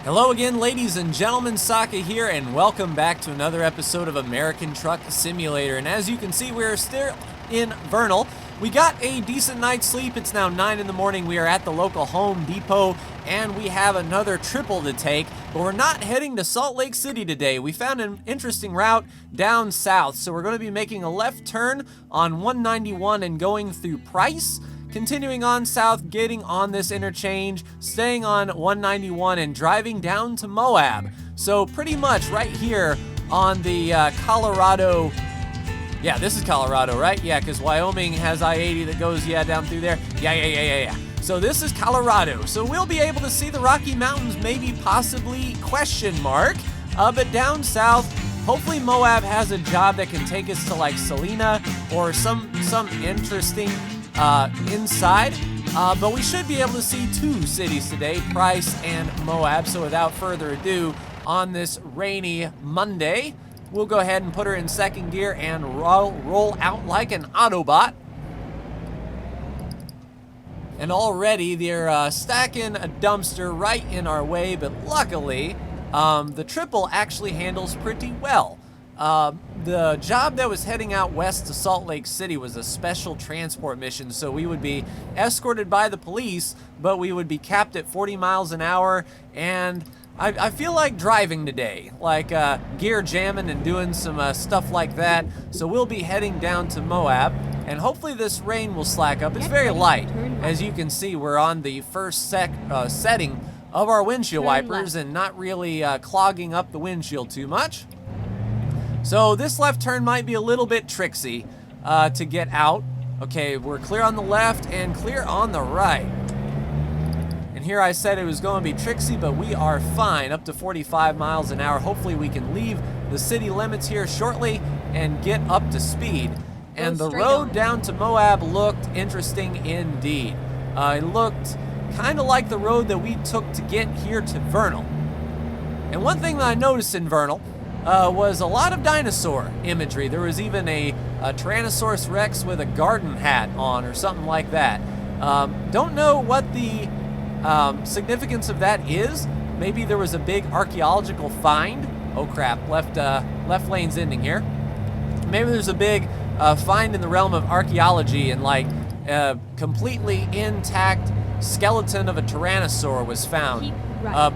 Hello again, ladies and gentlemen, Saka here, and welcome back to another episode of American Truck Simulator. And as you can see, we're still in Vernal. We got a decent night's sleep. It's now 9 in the morning. We are at the local Home Depot, and we have another triple to take, but we're not heading to Salt Lake City today. We found an interesting route down south, so we're going to be making a left turn on 191 and going through Price, continuing on south, getting on this interchange, staying on 191 and driving down to Moab. So pretty much right here on the Colorado, yeah, this is Colorado, right? Yeah, because Wyoming has I-80 that goes, down through there. Yeah. So this is Colorado. So we'll be able to see the Rocky Mountains, maybe, possibly, question mark. But down south, hopefully Moab has a job that can take us to like Salina or some interesting inside, but we should be able to see two cities today, Price and Moab. So without further ado, on this rainy Monday, we'll go ahead and put her in second gear and roll out like an Autobot. And already they're stacking a dumpster right in our way, but luckily the triple actually handles pretty well. The job that was heading out west to Salt Lake City was a special transport mission, so we would be escorted by the police, but we would be capped at 40 miles an hour, and I feel like driving today, like gear jamming and doing some stuff like that. So we'll be heading down to Moab, and hopefully this rain will slack up. It's very light. As you can see, we're on the first setting of our windshield wipers and not really clogging up the windshield too much. So this left turn might be a little bit tricksy to get out. Okay, we're clear on the left and clear on the right. And here I said it was going to be tricksy, but we are fine, up to 45 miles an hour. Hopefully we can leave the city limits here shortly and get up to speed. And the road down to Moab looked interesting indeed. It looked kind of like the road that we took to get here to Vernal. And one thing that I noticed in Vernal was a lot of dinosaur imagery. There was even a Tyrannosaurus Rex with a garden hat on or something like that. Don't know what the significance of that is. Maybe there was a big archaeological find. Oh crap, left lane's ending here. Maybe there's a big find in the realm of archaeology, and like a completely intact skeleton of a Tyrannosaur was found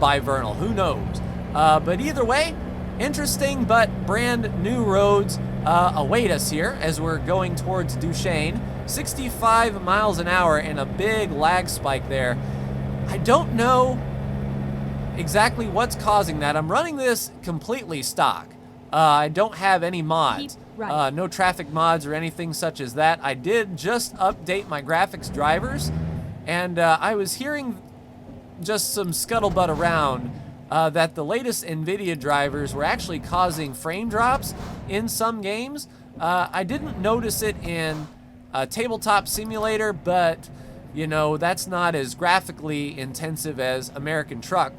by Vernal. Who knows? But either way, interesting but brand new roads await us here as we're going towards Duchesne. 65 miles an hour and a big lag spike there. I don't know exactly what's causing that. I'm running this completely stock. I don't have any mods. No traffic mods or anything such as that. I did just update my graphics drivers, and I was hearing just some scuttlebutt around that the latest NVidia drivers were actually causing frame drops in some games. I didn't notice it in Tabletop Simulator, but you know, that's not as graphically intensive as American Truck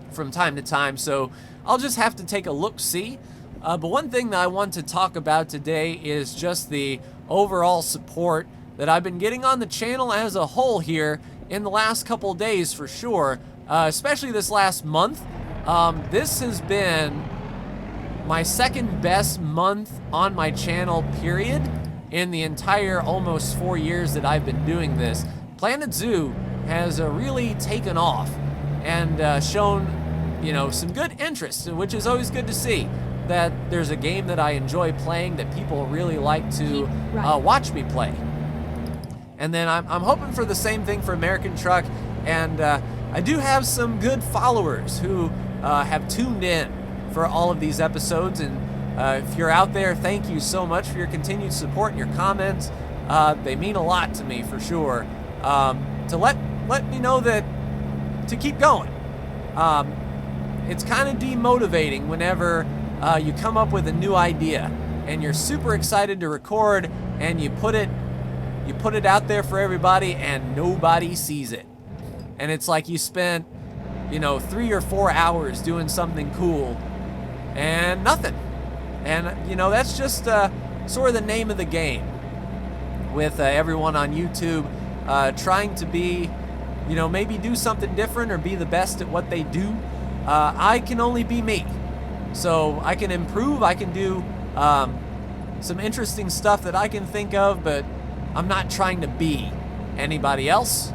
from time to time, so I'll just have to take a look-see. But one thing that I want to talk about today is just the overall support that I've been getting on the channel as a whole here in the last couple days for sure. Especially this last month. This has been my second best month on my channel, period, in the entire almost 4 years that I've been doing this. Planet Zoo has really taken off and shown, you know, some good interest, which is always good to see. That there's a game that I enjoy playing that people really like to watch me play. And then I'm hoping for the same thing for American Truck, and I do have some good followers who have tuned in for all of these episodes, and if you're out there, thank you so much for your continued support and your comments. They mean a lot to me for sure. To let me know that to keep going. It's kind of demotivating whenever you come up with a new idea and you're super excited to record and you put it out there for everybody and nobody sees it. And it's like you spent, you know, 3 or 4 hours doing something cool and nothing. And, you know, that's just sort of the name of the game with everyone on YouTube trying to be, you know, maybe do something different or be the best at what they do. I can only be me. So I can improve, I can do some interesting stuff that I can think of, but I'm not trying to be anybody else.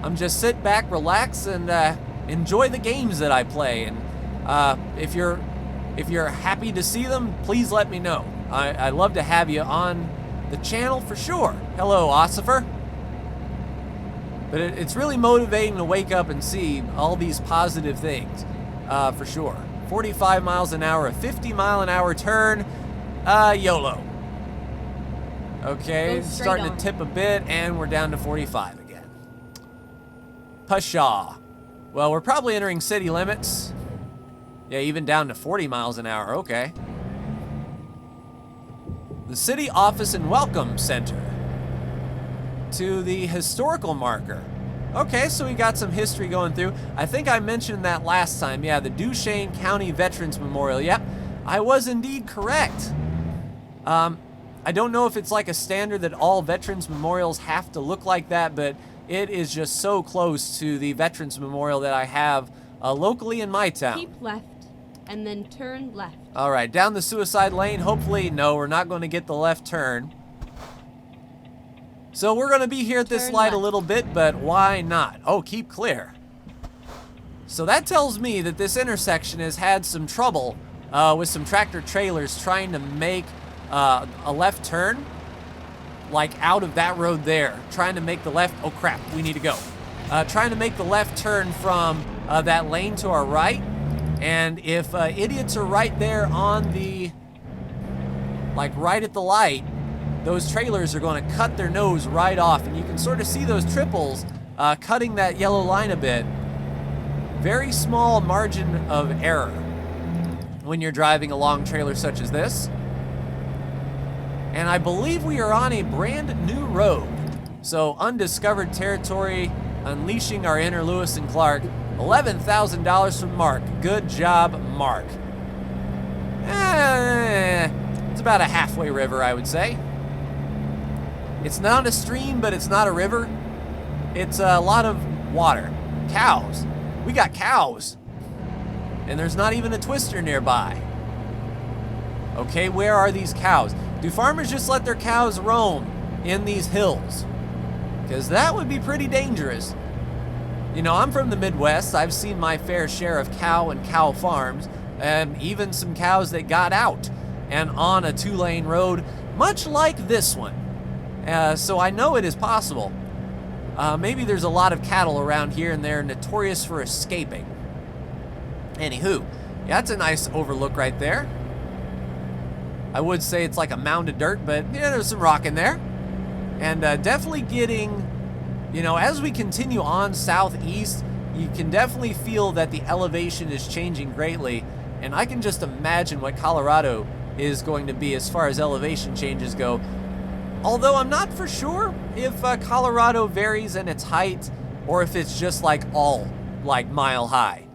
I'm just sit back, relax, and enjoy the games that I play. And if you're happy to see them, please let me know. I'd love to have you on the channel for sure. Hello, Ossifer. But it's really motivating to wake up and see all these positive things, for sure. 45 miles an hour, a 50-mile-an-hour turn, YOLO. Okay, starting to tip a bit, and we're down to 45 again. Pshaw. Well, we're probably entering city limits. Yeah, even down to 40 miles an hour, okay. The City Office and Welcome Center. To the historical marker. Okay, so we got some history going through. I think I mentioned that last time. Yeah, the Duchesne County Veterans Memorial. Yep, I was indeed correct. I don't know if it's like a standard that all veterans memorials have to look like that, but it is just so close to the Veterans Memorial that I have locally in my town. Keep left and then turn left. All right, down the suicide lane. Hopefully, no, we're not going to get the left turn. So we're going to be here at this light a little bit, but why not? Oh, keep clear. So that tells me that this intersection has had some trouble with some tractor trailers trying to make a left turn, like out of that road there. Trying to make the left, oh crap, we need to go. Trying to make the left turn from that lane to our right. And if idiots are right there on the, like right at the light, those trailers are going to cut their nose right off, and you can sort of see those triples cutting that yellow line a bit. Very small margin of error when you're driving a long trailer such as this. And I believe we are on a brand new road. So undiscovered territory, unleashing our inner Lewis and Clark. $11,000 from Mark. Good job, Mark. It's about a halfway river, I would say. It's not a stream, but it's not a river. It's a lot of water. Cows. We got cows. And there's not even a twister nearby. Okay, where are these cows? Do farmers just let their cows roam in these hills? Because that would be pretty dangerous. You know, I'm from the Midwest. I've seen my fair share of cow and cow farms, and even some cows that got out and on a 2-lane road, much like this one. So I know it is possible. Maybe there's a lot of cattle around here, and they're notorious for escaping. Anywho, yeah, that's a nice overlook right there. I would say it's like a mound of dirt, but yeah, there's some rock in there. And definitely getting, you know, as we continue on southeast, you can definitely feel that the elevation is changing greatly. And I can just imagine what Colorado is going to be as far as elevation changes go. Although I'm not for sure if Colorado varies in its height or if it's just like all like mile high.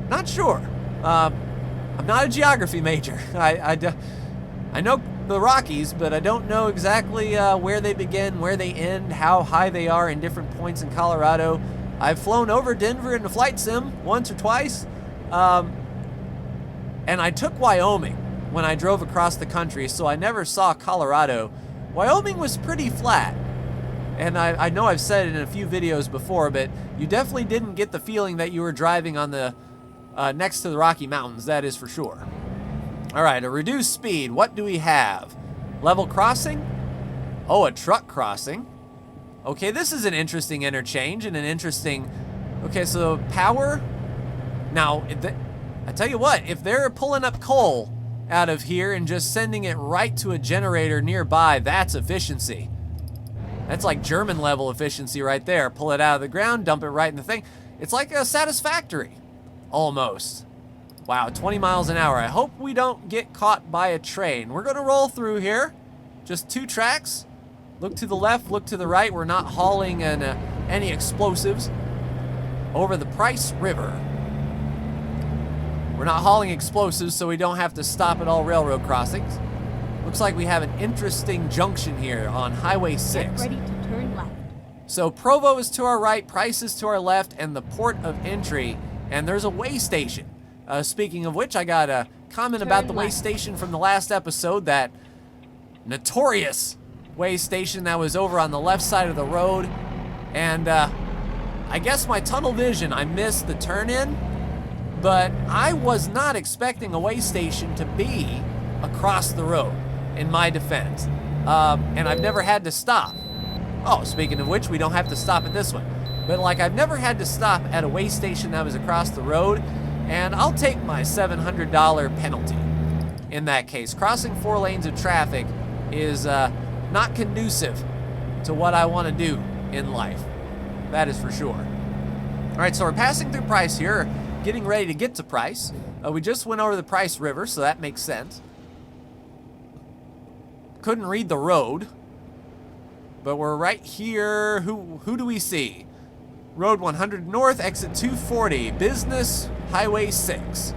Not sure. I'm not a geography major. I know the Rockies, but I don't know exactly where they begin, where they end, how high they are in different points in Colorado. I've flown over Denver in a flight sim once or twice. And I took Wyoming when I drove across the country, so I never saw Colorado. Wyoming was pretty flat. And I know I've said it in a few videos before, but you definitely didn't get the feeling that you were driving on the next to the Rocky Mountains, that is for sure. All right, a reduced speed. What do we have? Level crossing? Oh, a truck crossing. Okay, this is an interesting interchange and an interesting... Okay, so power. Now, I tell you what, if they're pulling up coal out of here and just sending it right to a generator nearby, that's efficiency. That's like German level efficiency right there. Pull it out of the ground, dump it right in the thing. It's like a satisfactory, almost. Wow, 20 miles an hour. I hope we don't get caught by a train. We're gonna roll through here. Just 2 tracks. Look to the left, look to the right. We're not hauling any explosives over the Price River. We're not hauling explosives, so we don't have to stop at all railroad crossings. Looks like we have an interesting junction here on Highway 6. Get ready to turn left. So Provo is to our right, Price is to our left, and the port of entry and there's a way station. Speaking of which, I got a comment Turn about the way left. station from the last episode, that notorious way station that was over on the left side of the road. And I guess my tunnel vision, I missed the turn in, but I was not expecting a way station to be across the road, in my defense. And I've never had to stop. Oh, speaking of which, we don't have to stop at this one. But like, I've never had to stop at a way station that was across the road, and I'll take my $700 penalty in that case. Crossing 4 lanes of traffic is not conducive to what I want to do in life. That is for sure. All right, so we're passing through Price here, getting ready to get to Price. We just went over the Price River, so that makes sense. Couldn't read the road, but we're right here. Who do we see? Road 100 North, exit 240, Business Highway 6.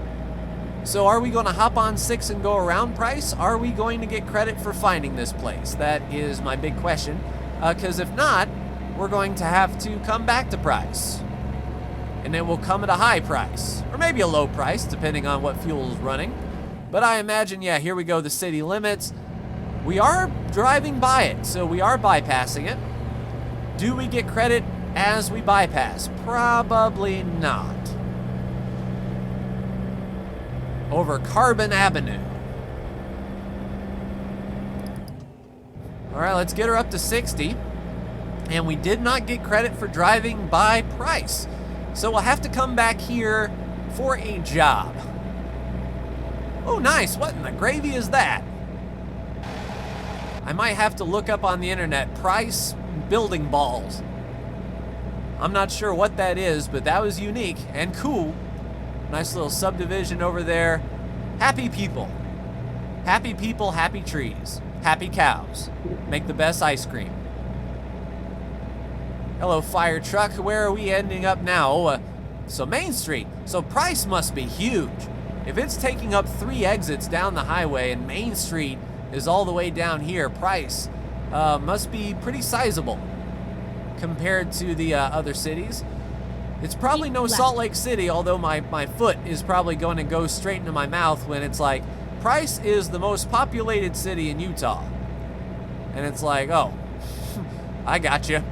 So are we going to hop on 6 and go around Price? Are we going to get credit for finding this place? That is my big question. Because if not, we're going to have to come back to Price. And it will come at a high price. Or maybe a low price, depending on what fuel is running. But I imagine, yeah, here we go, the city limits. We are driving by it, so we are bypassing it. Do we get credit as we bypass? Probably not. Over Carbon Avenue. All right, let's get her up to 60. And we did not get credit for driving by Price. So we'll have to come back here for a job. Oh, nice. What in the gravy is that? I might have to look up on the internet, Price building balls. I'm not sure what that is, but that was unique and cool. Nice little subdivision over there. Happy people. Happy people, happy trees. Happy cows. Make the best ice cream. Hello, fire truck. Where are we ending up now? So Main Street. So Price must be huge. If it's taking up 3 exits down the highway and Main Street is all the way down here, Price must be pretty sizable compared to the other cities. It's probably no Salt Lake City, although my foot is probably going to go straight into my mouth when it's like, Price is the most populated city in Utah. And it's like, oh, I got you.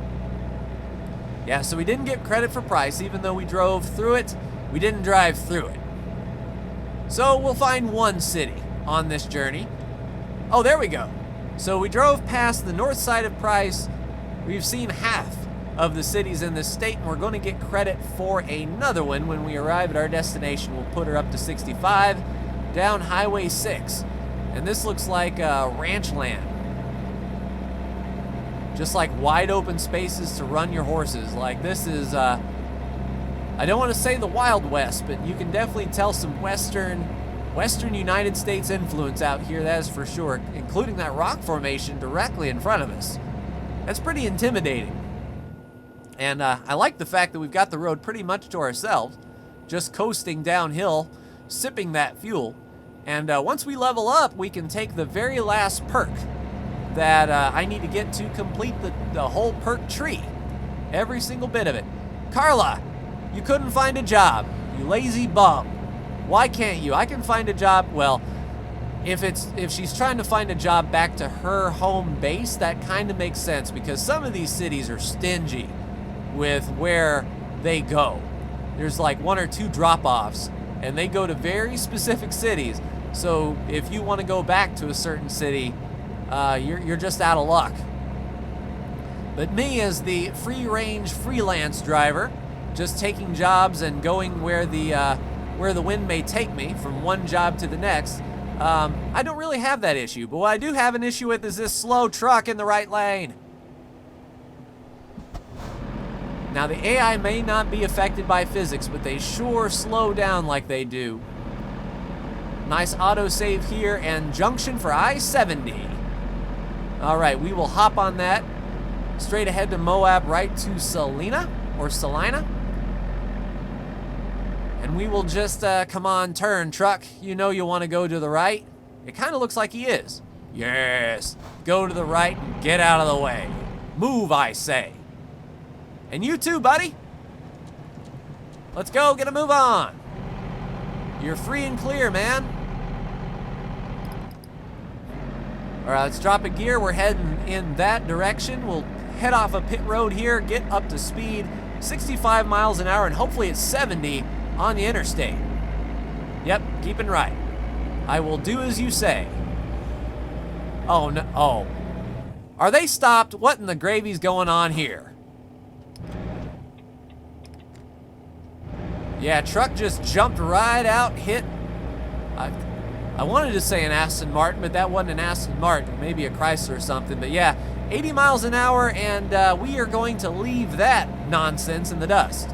Yeah, so we didn't get credit for Price, even though we drove through it. We didn't drive through it. So we'll find one city on this journey. Oh, there we go. So we drove past the north side of Price. We've seen half of the cities in this state, and we're going to get credit for another one when we arrive at our destination. We'll put her up to 65, down Highway 6. And this looks like ranch land. Just like wide open spaces to run your horses. Like this is, I don't want to say the Wild West, but you can definitely tell some Western United States influence out here, that is for sure, including that rock formation directly in front of us. That's pretty intimidating. And I like the fact that we've got the road pretty much to ourselves, just coasting downhill, sipping that fuel. And once we level up, we can take the very last perk that I need to get to complete the whole perk tree. Every single bit of it. Carla, you couldn't find a job, you lazy bum. Why can't you? I can find a job. Well, if she's trying to find a job back to her home base, that kind of makes sense, because some of these cities are stingy with where they go. There's like 1 or 2 drop-offs, and they go to very specific cities. So if you want to go back to a certain city, you're just out of luck. But me, as the free-range freelance driver, just taking jobs and going where the wind may take me from one job to the next, I don't really have that issue. But what I do have an issue with is this slow truck in the right lane. Now, the AI may not be affected by physics, but they sure slow down like they do. Nice autosave here, and junction for I-70. All right, we will hop on that. Straight ahead to Moab, right to Salina. And we will just, come on, turn, truck. You know you want to go to the right. It kind of looks like he is. Yes, go to the right and get out of the way. Move, I say. And you too, buddy. Let's go, get a move on. You're free and clear, man. All right, let's drop a gear. We're heading in that direction. We'll head off a pit road here, get up to speed, 65 miles an hour, and hopefully it's 70 on the interstate. Yep, keeping right. I will do as you say. Oh, no, oh. Are they stopped? What in the gravy's going on here? Yeah, truck just jumped right out, hit. I wanted to say an Aston Martin, but that wasn't an Aston Martin, maybe a Chrysler or something. But yeah, 80 miles an hour, and we are going to leave that nonsense in the dust.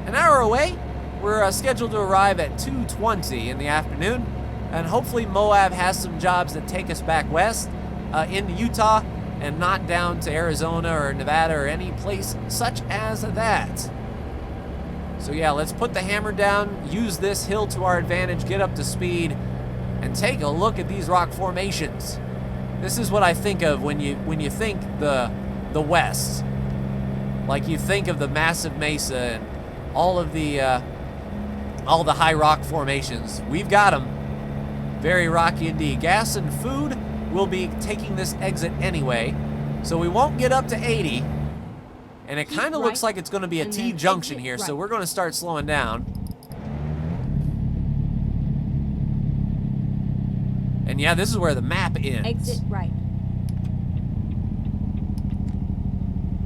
An hour away, we're scheduled to arrive at 2:20 in the afternoon, and hopefully Moab has some jobs that take us back west into Utah and not down to Arizona or Nevada or any place such as that. So yeah, let's put the hammer down, use this hill to our advantage, get up to speed, and take a look at these rock formations. This is what I think of when you think the West. Like you think of the massive mesa and all the high rock formations. We've got them. Very rocky indeed. Gas and food, we'll be taking this exit anyway, so we won't get up to 80. And it kind of looks like it's going to be a T-junction here, so we're going to start slowing down. And yeah, this is where the map ends. Exit right.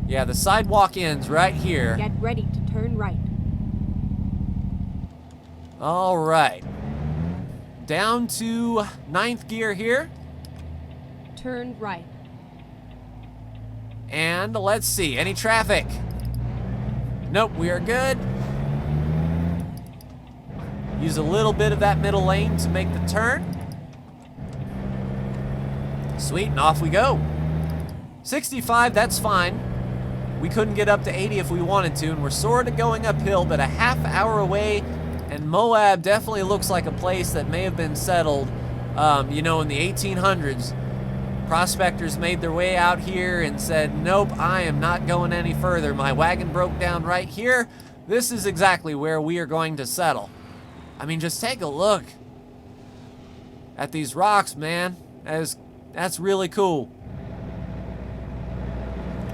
Yeah, the sidewalk ends right here. Get ready to turn right. All right. Down to 9th gear here. Turn right. And let's see, any traffic? Nope, we are good. Use a little bit of that middle lane to make the turn. Sweet, and off we go. 65, that's fine. We couldn't get up to 80 if we wanted to, and we're sort of going uphill, but a half hour away, and Moab definitely looks like a place that may have been settled, you know, in the 1800s. Prospectors made their way out here and said, nope, I am not going any further. My wagon broke down right here. This is exactly where we are going to settle. I mean, just take a look at these rocks, man. That's really cool.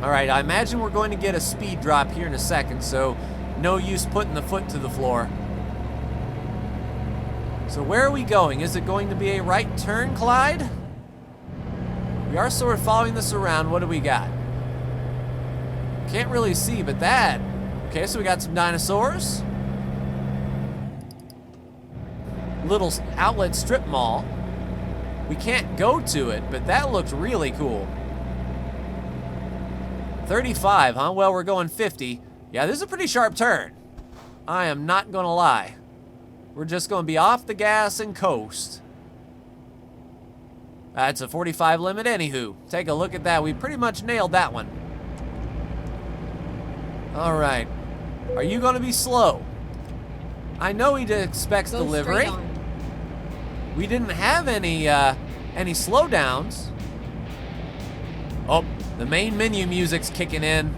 All right, I imagine we're going to get a speed drop here in a second, so no use putting the foot to the floor. So where are we going? Is it going to be a right turn, Clyde? We are sort of following this around. What do we got? Can't really see, but that. Okay, so we got some dinosaurs. Little outlet strip mall. We can't go to it, but that looks really cool. 35, huh? Well, we're going 50. Yeah, this is a pretty sharp turn. I am not gonna lie. We're just gonna be off the gas and coast. That's a 45 limit anywho. Take a look at that. We pretty much nailed that one. All right. Are you gonna be slow? I know he expects Go delivery. straight on. We didn't have any slowdowns. Oh, the main menu music's kicking in.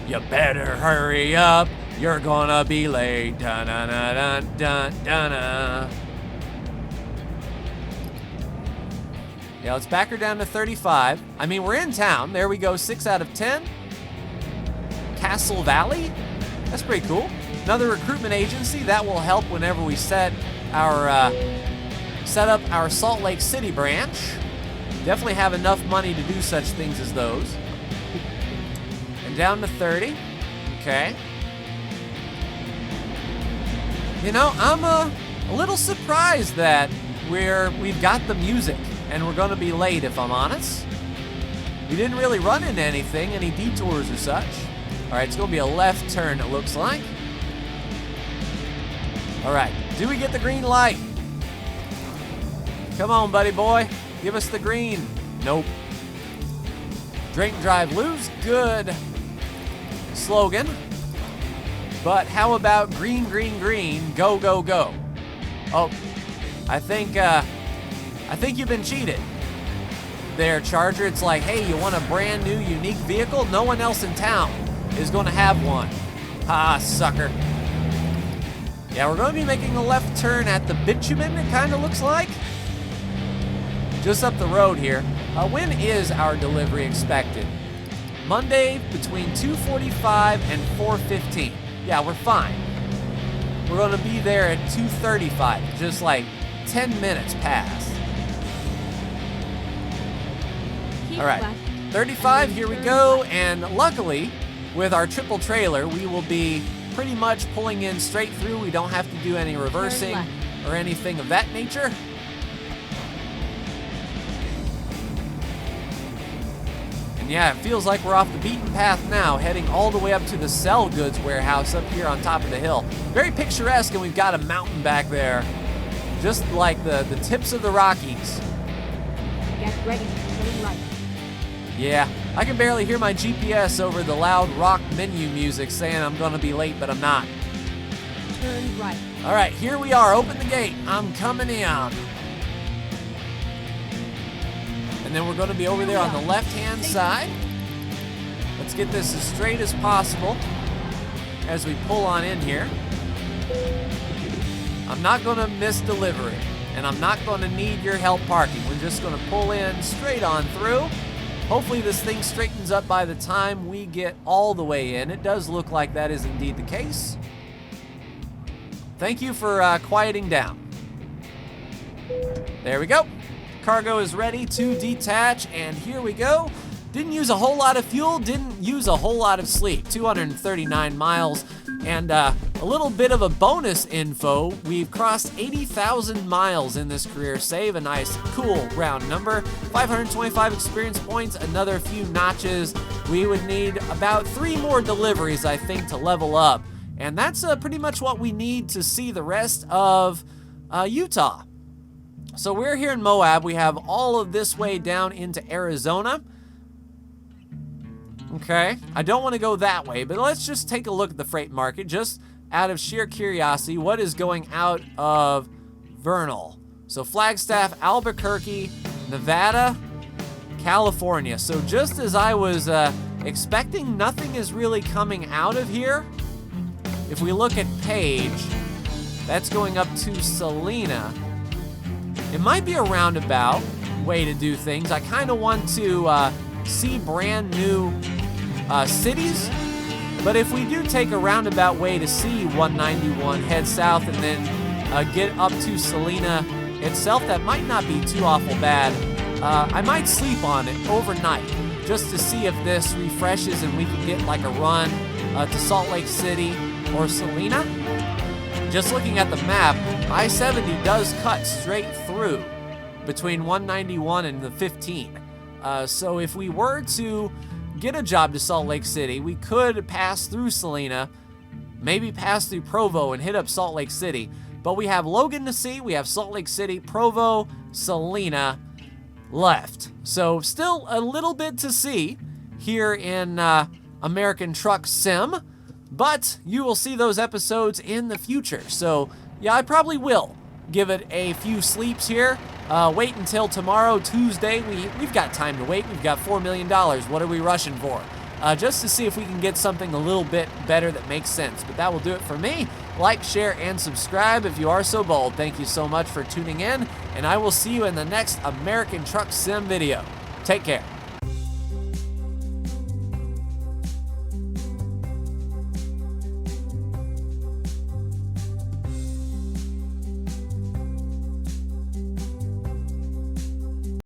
You better hurry up. You're gonna be late. Dun dun dun dun dun dun. Yeah, let's back her down to 35. I mean, we're in town. There we go, 6 out of 10. Castle Valley? That's pretty cool. Another recruitment agency. That will help whenever we set up our Salt Lake City branch. Definitely have enough money to do such things as those. And down to 30. Okay. You know, I'm a little surprised that we've got the music and we're gonna be late, if I'm honest. We didn't really run into anything, any detours or such. All right, it's gonna be a left turn, it looks like. All right, do we get the green light? Come on, buddy boy, give us the green. Nope. Drink, drive, lose, good slogan. But how about green, green, green, go, go, go? Oh, I think you've been cheated there, Charger. It's like, hey, you want a brand new, unique vehicle? No one else in town is going to have one. Ah, sucker. Yeah, we're going to be making a left turn at the bitumen, it kind of looks like. Just up the road here. When is our delivery expected? Monday between 2:45 and 4:15. Yeah, we're fine. We're going to be there at 2:35, just like 10 minutes past. Keep All right, left. 35, here we go. And luckily, with our triple trailer, we will be pretty much pulling in straight through. We don't have to do any reversing left. or anything of that nature. And yeah, it feels like we're off the beaten path now, heading all the way up to the sell goods warehouse up here on top of the hill. Very picturesque, and we've got a mountain back there, just like the tips of the Rockies. Get ready to turn right. Yeah, I can barely hear my GPS over the loud rock menu music saying I'm gonna be late, but I'm not. Turn right. All right, here we are. Open the gate. I'm coming in. And then we're gonna be over there on the left-hand side. Let's get this as straight as possible as we pull on in here. I'm not gonna miss delivery, and I'm not gonna need your help parking. We're just gonna pull in straight on through. Hopefully this thing straightens up by the time we get all the way in. It does look like that is indeed the case. Thank you for quieting down. There we go. Cargo is ready to detach, and here we go. Didn't use a whole lot of fuel, didn't use a whole lot of sleep. 239 miles, and a little bit of a bonus info. We've crossed 80,000 miles in this career save, a nice, cool round number. 525 experience points, another few notches. We would need about 3 more deliveries, I think, to level up. And that's pretty much what we need to see the rest of Utah. So we're here in Moab. We have all of this way down into Arizona. Okay, I don't want to go that way, but let's just take a look at the freight market, just out of sheer curiosity. What is going out of Vernal? So Flagstaff, Albuquerque, Nevada, California. So just as I was expecting, nothing is really coming out of here. If we look at Page, that's going up to Salina. It might be a roundabout way to do things. I kind of want to see brand new cities, but if we do take a roundabout way to see 191, head south, and then get up to Salina itself, that might not be too awful bad. I might sleep on it overnight just to see if this refreshes and we can get like a run to Salt Lake City or Salina. Just looking at the map, I-70 does cut straight through between 191 and the 15. So if we were to get a job to Salt Lake City, we could pass through Salina, maybe pass through Provo and hit up Salt Lake City. But we have Logan to see, we have Salt Lake City, Provo, Salina left. So still a little bit to see here in American Truck Sim, but you will see those episodes in the future. So yeah, I probably will give it a few sleeps here. Wait until tomorrow, Tuesday. We've got time to wait. We've got $4 million. What are we rushing for? Just to see if we can get something a little bit better that makes sense. But that will do it for me. Like, share, and subscribe if you are so bold. Thank you so much for tuning in, and I will see you in the next American Truck Sim video. Take care.